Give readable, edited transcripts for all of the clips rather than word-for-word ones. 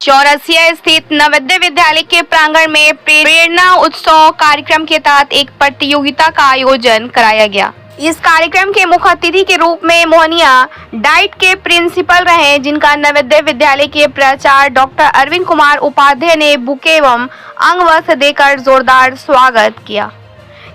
चौरसिया स्थित नवोदय विद्यालय के प्रांगण में प्रेरणा उत्सव कार्यक्रम के तहत एक प्रतियोगिता का आयोजन कराया गया। इस कार्यक्रम के मुख्य अतिथि के रूप में मोहनिया डाइट के प्रिंसिपल रहे, जिनका नवोदय विद्यालय के प्राचार्य डॉक्टर अरविंद कुमार उपाध्याय ने बुके एवं अंग वस्त्र देकर जोरदार स्वागत किया।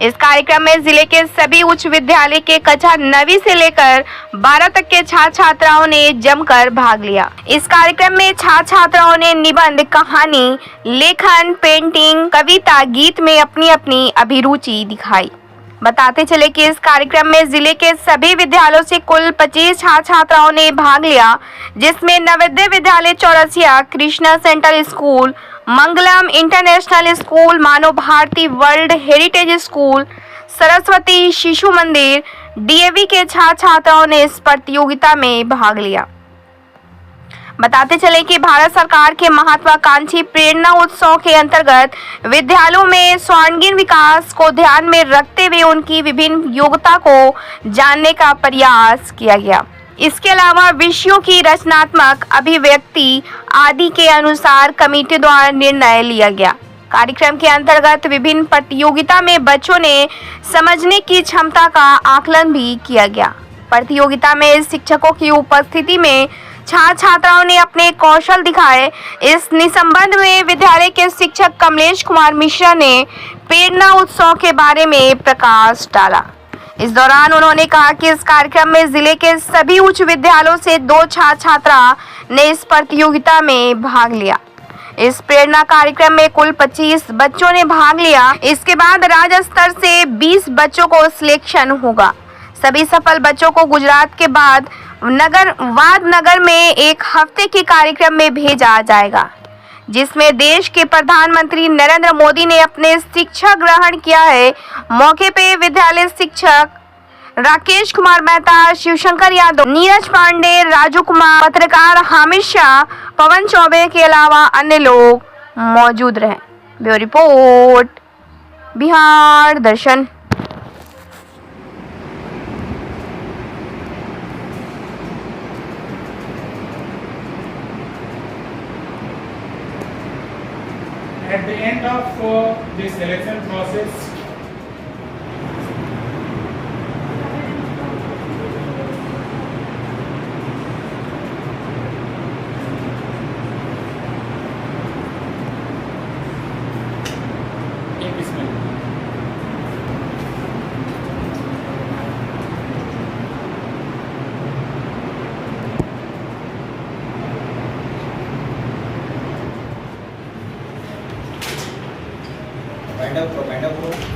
इस कार्यक्रम में जिले के सभी उच्च विद्यालय के कक्षा 9वीं से लेकर 12 तक के छात्र छात्राओं ने जमकर भाग लिया। इस कार्यक्रम में छात्र छात्राओं ने निबंध, कहानी, लेखन, पेंटिंग, कविता, गीत में अपनी अपनी अभिरुचि दिखाई। बताते चले कि इस कार्यक्रम में जिले के सभी विद्यालयों से कुल 25 छात्र छात्राओं ने भाग लिया, जिसमें Navodaya Vidyalaya Chaurasia, Krishna central school, Mangalam international school, Manav Bharati world heritage school, Saraswati Shishu Mandir, DAV के छात्र छात्राओं ने इस प्रतियोगिता में भाग लिया। बताते चले कि भारत सरकार के महत्वाकांक्षी प्रेरणा उत्सव के अंतर्गत विद्यालयों में सर्वांगीण विकास को ध्यान में रखते हुए उनकी विभिन्न योग्यता को जानने का प्रयास किया गया। इसके अलावा विषयों की रचनात्मक अभिव्यक्ति आदि के अनुसार कमेटी द्वारा निर्णय लिया गया। कार्यक्रम के अंतर्गत विभिन्न प्रतियोगिता में बच्चों ने समझने की क्षमता का आकलन भी किया गया। प्रतियोगिता में शिक्षकों की उपस्थिति में छात्र छात्राओं ने अपने कौशल दिखाए। इस निसंबंध में विद्यालय के शिक्षक कमलेश कुमार मिश्रा ने प्रेरणा उत्सव के बारे में प्रकाश डाला। इस दौरान उन्होंने कहा कि इस कार्यक्रम में जिले के सभी उच्च विद्यालयों से 2 छात्र छात्रा ने इस प्रतियोगिता में भाग लिया। इस प्रेरणा कार्यक्रम में कुल 25 बच्चों ने भाग लिया। इसके बाद राज्य स्तर से 20 बच्चों को सिलेक्शन होगा। सभी सफल बच्चों को गुजरात के बाद वादनगर में एक हफ्ते के कार्यक्रम में भेजा जाएगा, जिसमें देश के प्रधानमंत्री नरेंद्र मोदी ने अपने शिक्षा ग्रहण किया है। मौके पे विद्यालय शिक्षक राकेश कुमार मेहता, शिवशंकर यादव, नीरज पांडे, राजू कुमार, पत्रकार हामिद शाह, पवन चौबे के अलावा अन्य लोग मौजूद रहे। Bureau report, Bihar Darshan. At the end of the selection process, Kind of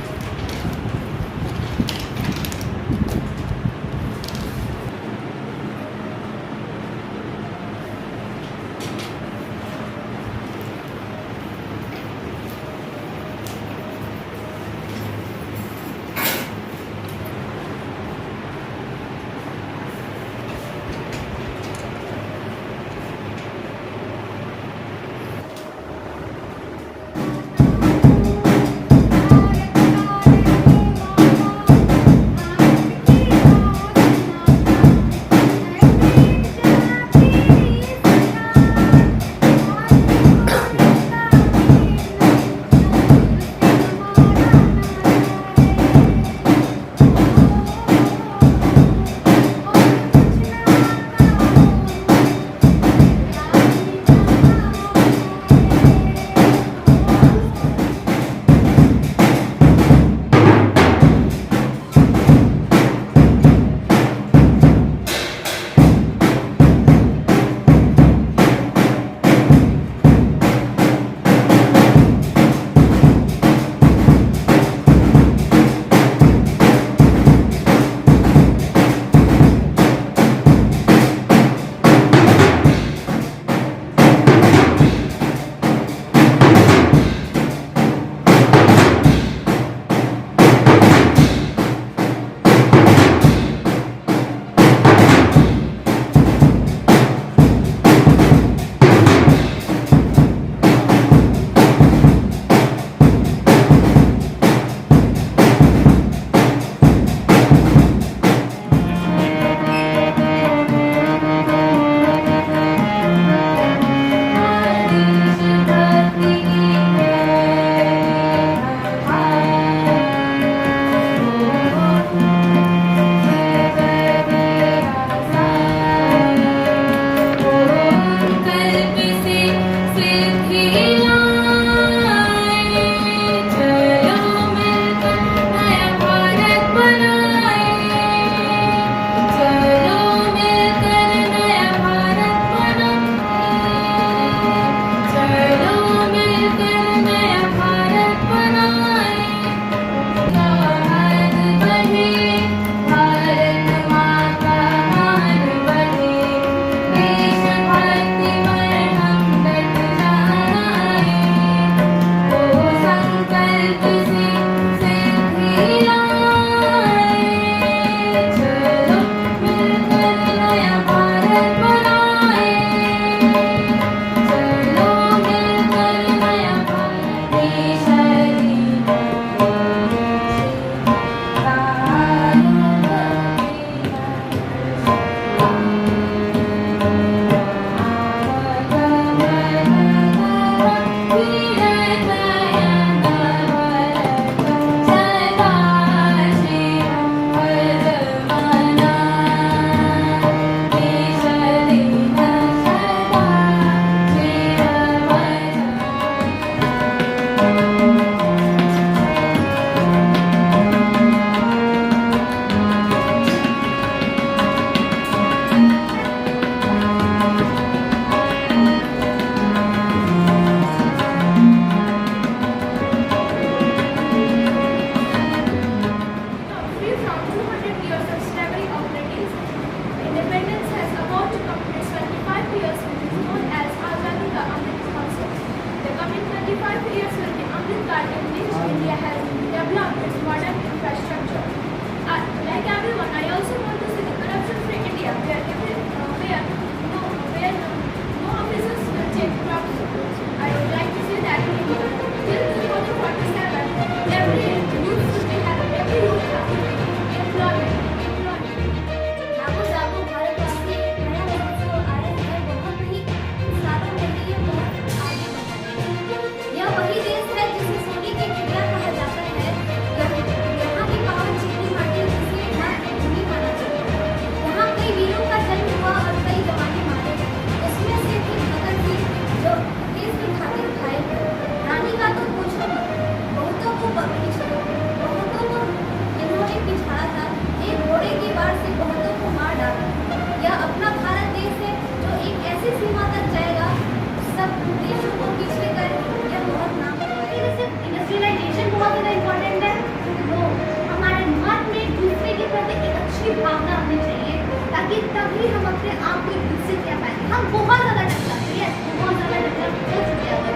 ताकि तभी हम अपने आप को विकसित कर पाएंगे। हम बहुत ज़्यादा डेवलप हैं, बहुत ज़्यादा डेवलप हो चुके हैं,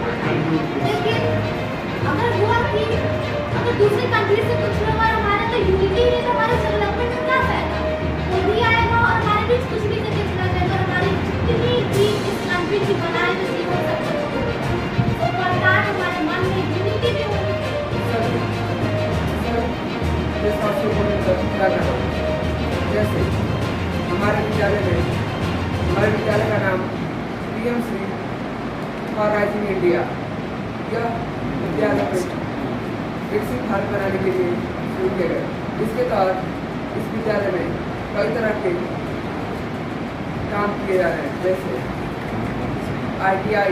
लेकिन अगर हुआ कि अगर दूसरे कंट्री से कुछ लोग और हमारे तो यूनिटी है तो हमारे डेवलपमेंट में क्या फायदा? कोई भी आएगा और हमारे बीच कुछ भी करके चला जाएगा और हमारी जितनी भी इस कंट्री की बनाए तो जीवन सकते सरकार हमारे मन में यूनिटी भी होनी जैसे हमारे विद्यालय का नाम PM Shri for rising India, यह विद्यालय विकसित भारत बनाने के लिए शुरू किए गए। इसके तहत इस विद्यालय में कई तरह के काम किए जा रहे हैं, जैसे ITI।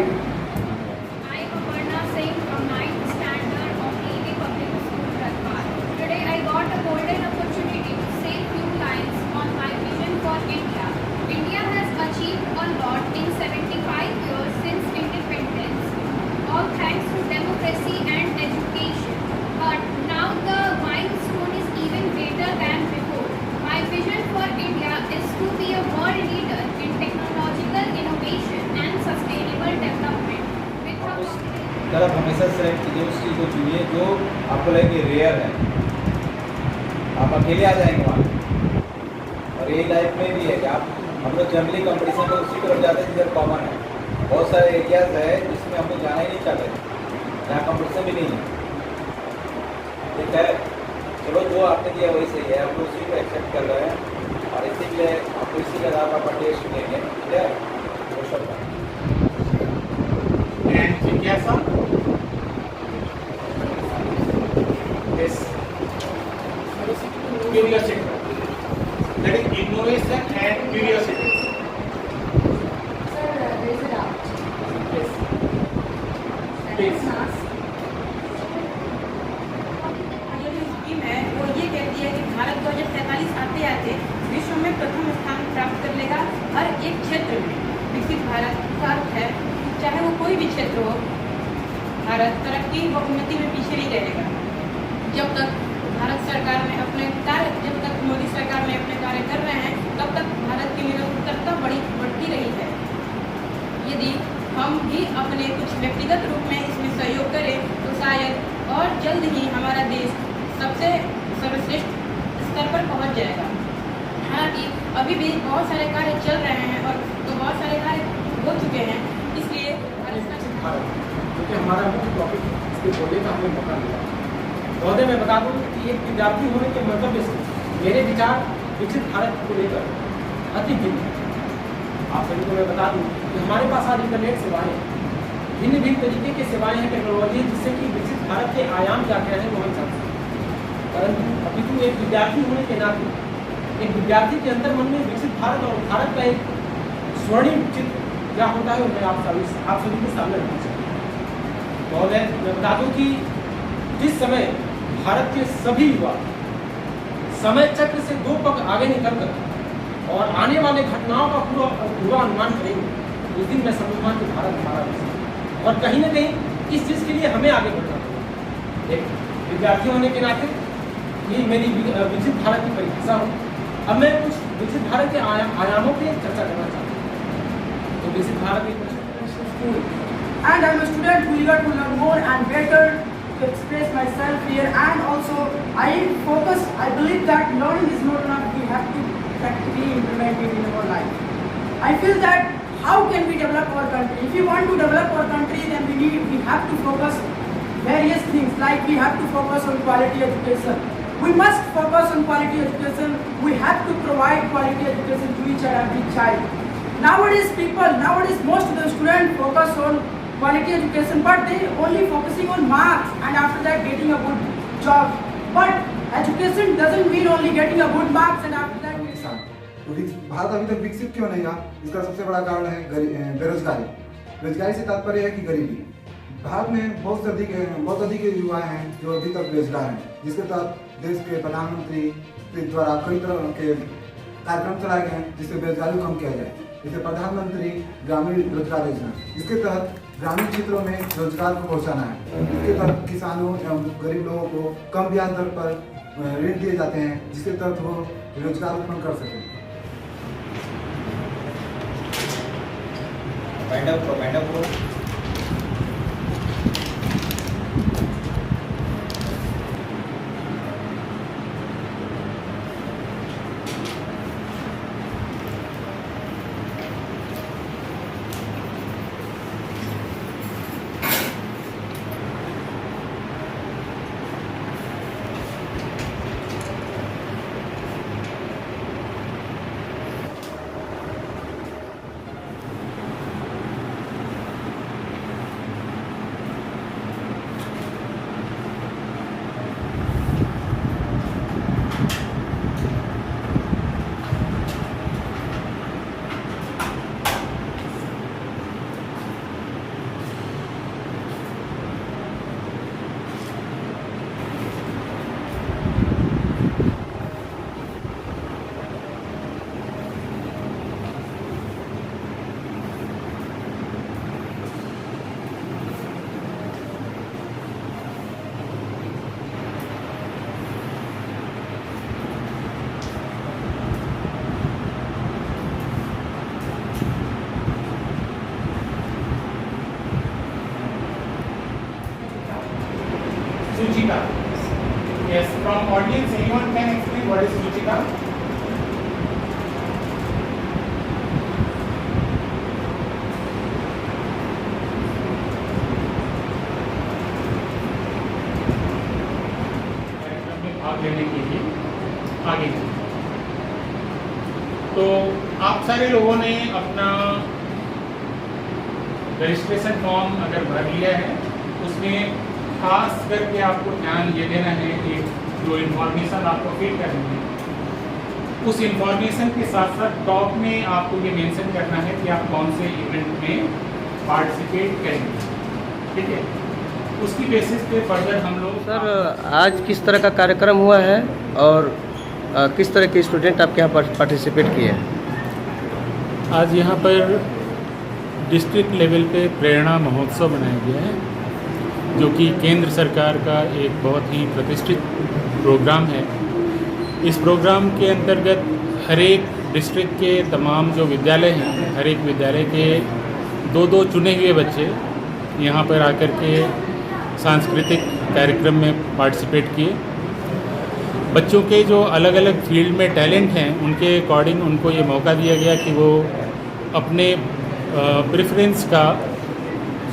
I am Aparna Singh from 9th standard of EV Public School, Ratpar. Today I got a golden opportunity to say few lines on my vision for India. India has achieved a lot in 75 years since independence, all thanks to democracy and education. But now the milestone is even greater than before. My vision for India is to be a world leader in technological innovation and sustainable development. With a तरफ हमेशा select कीजिए उस चीज़ को चुनिए जो आपको लगे rare है। आप अकेले आ जाएंगे वहाँ, और यही लाइफ में भी है कि आप हम लोग जनरली कंपटीशन में उसी तरफ जाते हैं जिधर कॉमन है। बहुत सारे एरियाज है जिसमें हम लोग जाना ही नहीं चाहते, जहाँ कंपटीशन भी नहीं है। ठीक है, चलो जो आपने दिया वही सही है, हम लोग उसी को एक्सेप्ट कर रहे हैं और इसीलिए आपको इसी के आधार पर टेस्ट देंगे। ठीक है, वो सब And जिज्ञासा? Yes. Curiosity. That is innovation and curiosity. Sir, there is a doubt. Yes. That Please. is mass. ये जो स्कीम है वो ये कहती है कि भारत 2047 आते आते विश्व में प्रथम स्थान प्राप्त कर लेगा हर एक क्षेत्र में। विकसित भारत का अर्थ है चाहे वो कोई भी क्षेत्र हो, भारत तरक्की व उन्नति में पीछे नहीं रहेगा। जब तक भारत सरकार में अपने कार्य जब तक मोदी सरकार में अपने कार्य कर रहे हैं तब तक भारत की निरंतरता बढ़ती रही है। यदि हम भी अपने कुछ व्यक्तिगत रूप में इसमें सहयोग करें तो शायद और जल्द ही हमारा देश सबसे सर्वश्रेष्ठ स्तर पर पहुंच जाएगा। हालांकि अभी भी बहुत सारे कार्य चल रहे हैं और तो बहुत सारे कार्य हो चुके हैं, इसलिए क्योंकि हमारा मुख्य टॉपिक इसके बोलने का हमें मौका मिला। पौधे में बता दूं कि एक विद्यार्थी होने के मंतव्य से मेरे विचार विकसित भारत को लेकर अति भिन्न है। आप सभी को मैं बता दूं कि हमारे पास आज इंटरनेट सेवाएं भिन्न भिन्न तरीके की सेवाएं हैं, टेक्नोलॉजी, जिससे कि विकसित भारत के आयाम क्या क्या हैं वो हम जान सकते हैं। परंतु अपितु एक विद्यार्थी होने के नाते एक विद्यार्थी के अंतर मन में विकसित भारत और भारत का एक स्वर्णिम चित्र क्या होता है मैं आप सभी के सामने रखना चाहता हूँ। और मैं बता दूं कि जिस समय भारत के सभी युवा समय चक्र से 2 पग आगे निकलकर और आने वाले घटनाओं का पूरा अनुमान करेंगे, उस दिन मैं समझूंगा कि भारत हमारा देश है। और कहीं ना कहीं इस चीज़ के लिए हमें आगे बढ़ना होगा। एक विद्यार्थी होने के नाते ये मेरी विकसित भारत की परिभाषा हो। अब मैं कुछ विकसित भारत के आयामों की चर्चा करना चाहता हूँ। तो विकसित भारत एक and I'm a student who eager to learn more and better to express myself here, and also I believe that learning is not enough, we have to practically implement it in our life. I feel that how can we develop our country? If we want to develop our country, then we have to focus various things, like we have to focus on quality education. We must focus on quality education. We have to provide quality education to each and every child. Nowadays most of the students focus on quality education, but they only focusing on marks and after that getting a good job. But education doesn't mean only getting a good marks and after that किसान। तो भारत अभी तक विकसित क्यों नहीं हुआ? इसका सबसे बड़ा कारण है बेरोजगारी। बेरोजगारी से तात्पर्य है कि गरीबी। भारत में बहुत अधिक युवा हैं जो अभी तक बेरोजगार हैं, जिसके तहत देश के प्रधानमंत्री के द्वारा कई तरह के कार्यक्रम चलाए गए हैं जिससे बेरोजगारी को कम किया जाए। जैसे प्रधानमंत्री ग्रामीण रोजगार योजना, इसके तहत ग्रामीण क्षेत्रों में रोजगार को पहुंचाना है। इसके तहत किसानों एवं गरीब लोगों को कम ब्याज दर पर ऋण दिए जाते हैं, जिसके तहत वो रोजगार उत्पन्न कर सकें। बाइंड अप करो। Suchita. Yes, from audience, anyone can explain what is Suchita? कार्यक्रम में भाग लेने के लिए आगे चले। तो आप सारे लोगों ने अपना रजिस्ट्रेशन फॉर्म अगर भर लिया है, उसमें खास करके आपको ध्यान ये देना है कि जो इन्फॉर्मेशन आपको फिल करनी है, उस इन्फॉर्मेशन के साथ साथ टॉप में आपको ये मेंशन करना है कि आप कौन से इवेंट में पार्टिसिपेट करेंगे, ठीक है। उसकी बेसिस पे फर्दर हम लोग सर आज किस तरह का कार्यक्रम हुआ है और किस तरह के स्टूडेंट आपके यहाँ पार्टिसिपेट किए हैं? आज यहाँ पर डिस्ट्रिक्ट लेवल पे प्रेरणा महोत्सव मनाया गया है, जो कि केंद्र सरकार का एक बहुत ही प्रतिष्ठित प्रोग्राम है। इस प्रोग्राम के अंतर्गत हर एक डिस्ट्रिक्ट के तमाम जो विद्यालय हैं, हर एक विद्यालय के दो चुने हुए बच्चे यहाँ पर आकर के सांस्कृतिक कार्यक्रम में पार्टिसिपेट किए। बच्चों के जो अलग अलग फील्ड में टैलेंट हैं, उनके अकॉर्डिंग उनको ये मौका दिया गया कि वो अपने प्रेफरेंस का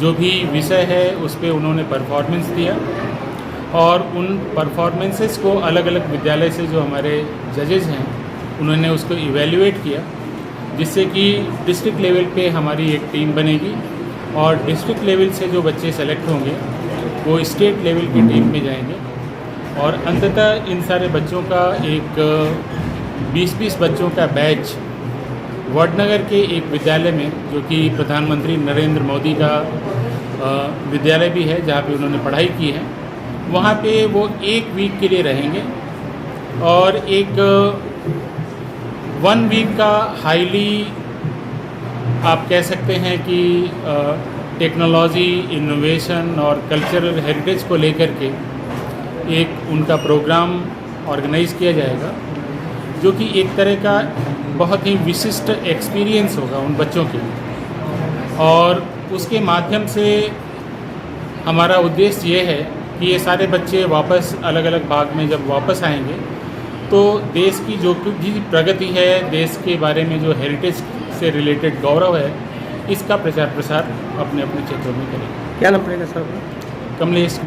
जो भी विषय है उस पर उन्होंने परफॉर्मेंस दिया, और उन परफॉर्मेंसेस को अलग अलग विद्यालय से जो हमारे जजेस हैं उन्होंने उसको इवैल्यूएट किया, जिससे कि डिस्ट्रिक्ट लेवल पे हमारी एक टीम बनेगी और डिस्ट्रिक्ट लेवल से जो बच्चे सेलेक्ट होंगे वो स्टेट लेवल की टीम में जाएंगे, और अंततः इन सारे बच्चों का एक 20-20 बच्चों का बैच वडनगर के एक विद्यालय में, जो कि प्रधानमंत्री नरेंद्र मोदी का विद्यालय भी है जहाँ पे उन्होंने पढ़ाई की है, वहाँ पे वो 1 वीक के लिए रहेंगे और एक 1 वीक का हाईली आप कह सकते हैं कि टेक्नोलॉजी, इनोवेशन और कल्चरल हेरिटेज को लेकर के एक उनका प्रोग्राम ऑर्गेनाइज़ किया जाएगा, जो कि एक तरह का बहुत ही विशिष्ट एक्सपीरियंस होगा उन बच्चों के लिए। और उसके माध्यम से हमारा उद्देश्य ये है कि ये सारे बच्चे वापस अलग अलग भाग में जब वापस आएंगे तो देश की जो भी प्रगति है, देश के बारे में जो हेरिटेज से रिलेटेड गौरव है, इसका प्रचार प्रसार अपने अपने क्षेत्रों में करेंगे। क्या नाम पड़ेगा सर? कमलेश।